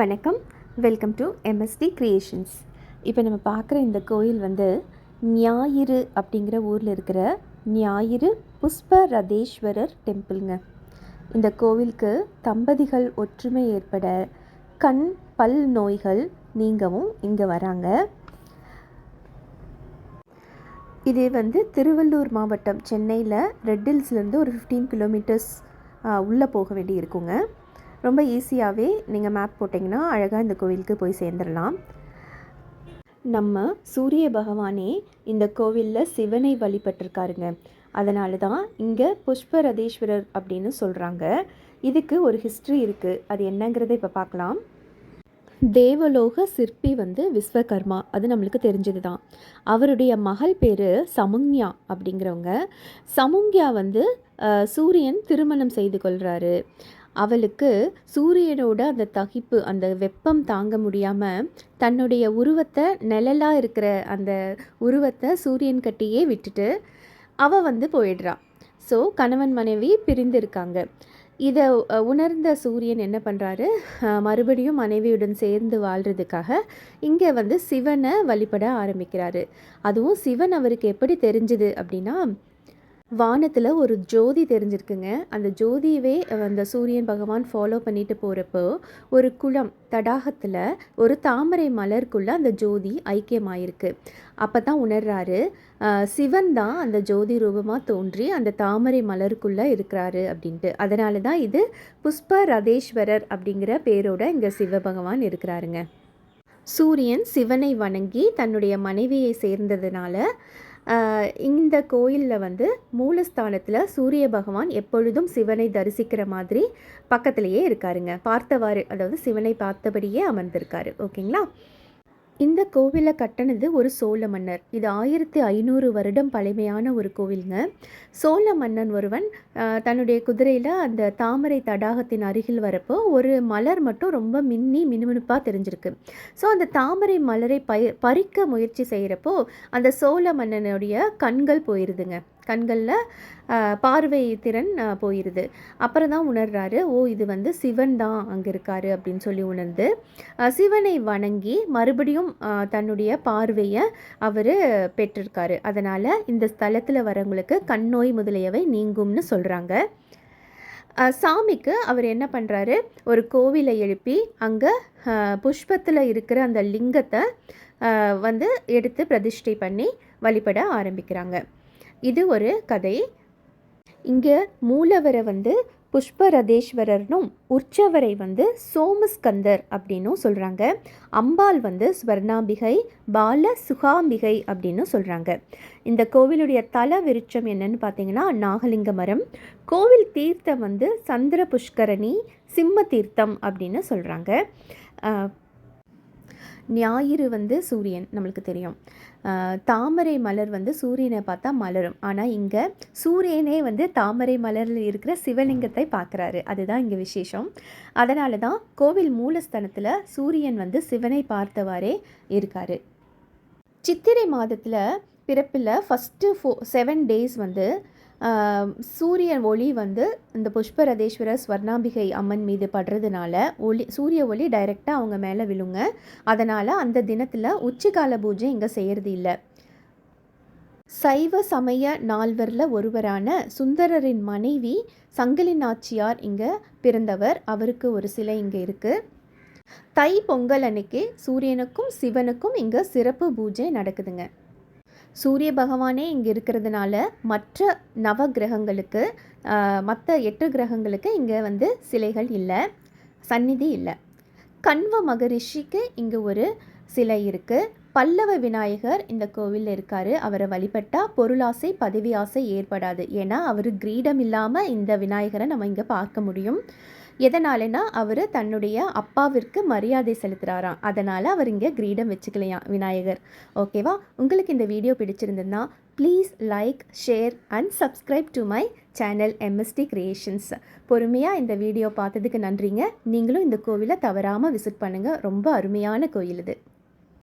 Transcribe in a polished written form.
வணக்கம், welcome to MST creations. இப்போ நம்ம பார்க்குற இந்த கோயில் வந்து ஞாயிறு அப்படிங்கிற ஊரில் இருக்கிற ஞாயிறு புஷ்பரதேஸ்வரர் டெம்பிள்ங்க. இந்த கோவிலுக்கு தம்பதிகள் ஒற்றுமை ஏற்பட, கண் பல் நோய்கள் நீங்கவும் இங்கே வராங்க. இது வந்து திருவள்ளூர் மாவட்டம், சென்னையில் ரெட் ஹில்ஸ்லேருந்து ஒரு 15 கிலோமீட்டர்ஸ் உள்ளே போக வேண்டி இருக்குங்க. ரொம்ப ஈஸியாகவே நீங்கள் மேப் போட்டிங்கன்னா அழகாக இந்த கோவிலுக்கு போய் சேர்ந்துடலாம். நம்ம சூரிய பகவானே இந்த கோவிலில் சிவனை வழிபட்டிருக்காருங்க. அதனால தான் இங்கே புஷ்பரதேஸ்வரர் அப்படின்னு சொல்கிறாங்க. இதுக்கு ஒரு ஹிஸ்ட்ரி இருக்குது. அது என்னங்கிறத இப்போ பார்க்கலாம். தேவலோக சிற்பி வந்து விஸ்வகர்மா, அது நம்மளுக்கு தெரிஞ்சது தான். அவருடைய மகள் பேர் சமுங்யா அப்படிங்கிறவங்க. சமுங்யா வந்து சூரியன் திருமணம் செய்து கொள்கிறாரு. அவளுக்கு சூரியனோட அந்த தகிப்பு, அந்த வெப்பம் தாங்க முடியாமல் தன்னுடைய உருவத்தை, நிழலாக இருக்கிற அந்த உருவத்தை சூரியன் கட்டியே விட்டுட்டு அவள் வந்து போயிடுறா. ஸோ கணவன் மனைவி பிரிந்து இருக்காங்க. இதை உணர்ந்த சூரியன் என்ன பண்ணுறாரு, மறுபடியும் மனைவியுடன் சேர்ந்து வாழ்கிறதுக்காக இங்கே வந்து சிவனை வழிபட ஆரம்பிக்கிறாரு. அதுவும் சிவன் அவருக்கு எப்படி தெரிஞ்சுது அப்படின்னா, வானத்தில் ஒரு ஜோதி தெரிஞ்சிருக்குங்க. அந்த ஜோதியவே அந்த சூரியன் பகவான் ஃபாலோ பண்ணிட்டு போகிறப்போ ஒரு குளம், தடாகத்தில் ஒரு தாமரை மலருக்குள்ளே அந்த ஜோதி ஐக்கியமாயிருக்கு. அப்போ தான் உணர்றாரு, சிவன் தான் அந்த ஜோதி ரூபமாக தோன்றி அந்த தாமரை மலருக்குள்ளே இருக்கிறாரு அப்படின்ட்டு. அதனால தான் இது புஷ்பரதேஸ்வரர் அப்படிங்கிற பேரோட இங்கே சிவபகவான் இருக்கிறாருங்க. சூரியன் சிவனை வணங்கி தன்னுடைய மனைவியை சேர்ந்ததுனால இந்த கோயிலில் வந்து மூலஸ்தானத்தில் சூரிய பகவான் எப்பொழுதும் சிவனை தரிசிக்கிற மாதிரி பக்கத்துலேயே இருக்காருங்க. பார்த்தவாறு, அதாவது சிவனை பார்த்தபடியே அமர்ந்திருக்காரு. ஓகேங்களா? இந்த கோவிலை கட்டினது ஒரு சோழ மன்னர். இது 1500 வருடம் பழமையான ஒரு கோவிலுங்க. சோழ மன்னன் ஒருவன் தன்னுடைய குதிரையில் அந்த தாமரை தடாகத்தின் அருகில் வரப்போ ஒரு மலர் மட்டும் ரொம்ப மினுமினுப்பாக தெரிஞ்சிருக்கு. ஸோ அந்த தாமரை மலரை பறிக்க முயற்சி செய்கிறப்போ அந்த சோழ மன்னனுடைய கண்கள் போயிடுதுங்க. கண்களில் பார்வை திறன் போயிடுது. அப்புறம் தான் உணர்றாரு, ஓ இது வந்து சிவன் தான் அங்கே இருக்காரு அப்படின்னு சொல்லி உணர்ந்து சிவனை வணங்கி மறுபடியும் தன்னுடைய பார்வையை அவர் பெற்றிருக்காரு. அதனால் இந்த ஸ்தலத்தில் வரவங்களுக்கு கண்ணோய் முதலியவை நீங்கும்னு சொல்கிறாங்க. சாமிக்கு அவர் என்ன பண்ணுறாரு, ஒரு கோவிலை எழுப்பி அங்கே புஷ்பத்தில் இருக்கிற அந்த லிங்கத்தை வந்து எடுத்து பிரதிஷ்டை பண்ணி வழிபட ஆரம்பிக்கிறாங்க. இது ஒரு கதை. இங்கே மூலவரை வந்து புஷ்பரதேஸ்வரர்னும் உற்சவரை வந்து சோமஸ்கந்தர் அப்படின்னும் சொல்கிறாங்க. அம்பாள் வந்து ஸ்வர்ணாம்பிகை, பால சுகாம்பிகை அப்படின்னு சொல்கிறாங்க. இந்த கோவிலுடைய தல விருட்சம் என்னன்னு பார்த்தீங்கன்னா நாகலிங்க மரம். கோவில் தீர்த்தம் வந்து சந்திர புஷ்கரணி சிம்ம தீர்த்தம் அப்படின்னு சொல்கிறாங்க. ஞாயிறு வந்து சூரியன் நம்மளுக்கு தெரியும். தாமரை மலர் வந்து சூரியனை பார்த்தா மலரும். ஆனால் இங்கே சூரியனே வந்து தாமரை மலரில் இருக்கிற சிவலிங்கத்தை பார்க்குறாரு. அதுதான் இங்கே விசேஷம். அதனால தான் கோவில் மூலஸ்தானத்தில் சூரியன் வந்து சிவனை பார்த்தவாறே இருக்கார். சித்திரை மாதத்தில் பிறப்பில் ஃபஸ்ட்டு 7 days வந்து சூரிய ஒளி வந்து இந்த புஷ்பரதேஸ்வரர் ஸ்வர்ணாம்பிகை அம்மன் மீது படுறதுனால சூரிய ஒளி டைரெக்டாக அவங்க மேலே விழுங்க. அதனால் அந்த தினத்தில் உச்சிகால பூஜை இங்கே செய்கிறது இல்லை. சைவ சமய நால்வரில் ஒருவரான சுந்தரரின் மனைவி சங்கிலி நாச்சியார் இங்கே பிறந்தவர். அவருக்கு ஒரு சிலை இங்கே இருக்குது. தை பொங்கல் அன்னைக்கு சூரியனுக்கும் சிவனுக்கும் இங்கே சிறப்பு பூஜை நடக்குதுங்க. சூரிய பகவானே இங்கே இருக்கிறதுனால மற்ற நவ கிரகங்களுக்கு, மற்ற 8 கிரகங்களுக்கு இங்கே வந்து சிலைகள் இல்லை, சந்நிதி இல்லை. கண்வ மகரிஷிக்கு இங்கே ஒரு சிலை இருக்குது. பல்லவ விநாயகர் இந்த கோவிலில் இருக்கார். அவரை வழிபட்டால் பொருளாசை பதவி ஆசை ஏற்படாது. ஏன்னா அவர் கிரீடம் இல்லாமல் இந்த விநாயகரை நம்ம இங்கே பார்க்க முடியும். எதனாலனா அவர் தன்னுடைய அப்பாவிற்கு மரியாதை செலுத்துகிறாராம். அதனால் அவர் இங்கே கிரீடம் வச்சுக்கலையாம் விநாயகர். ஓகேவா? உங்களுக்கு இந்த வீடியோ பிடிச்சிருந்ததுன்னா please like, share and subscribe to my channel MST creations. பொறுமையாக இந்த வீடியோ பார்த்ததுக்கு நன்றிங்க. நீங்களும் இந்த கோவிலை தவறாமல் விசிட் பண்ணுங்கள். ரொம்ப அருமையான கோயில் இது.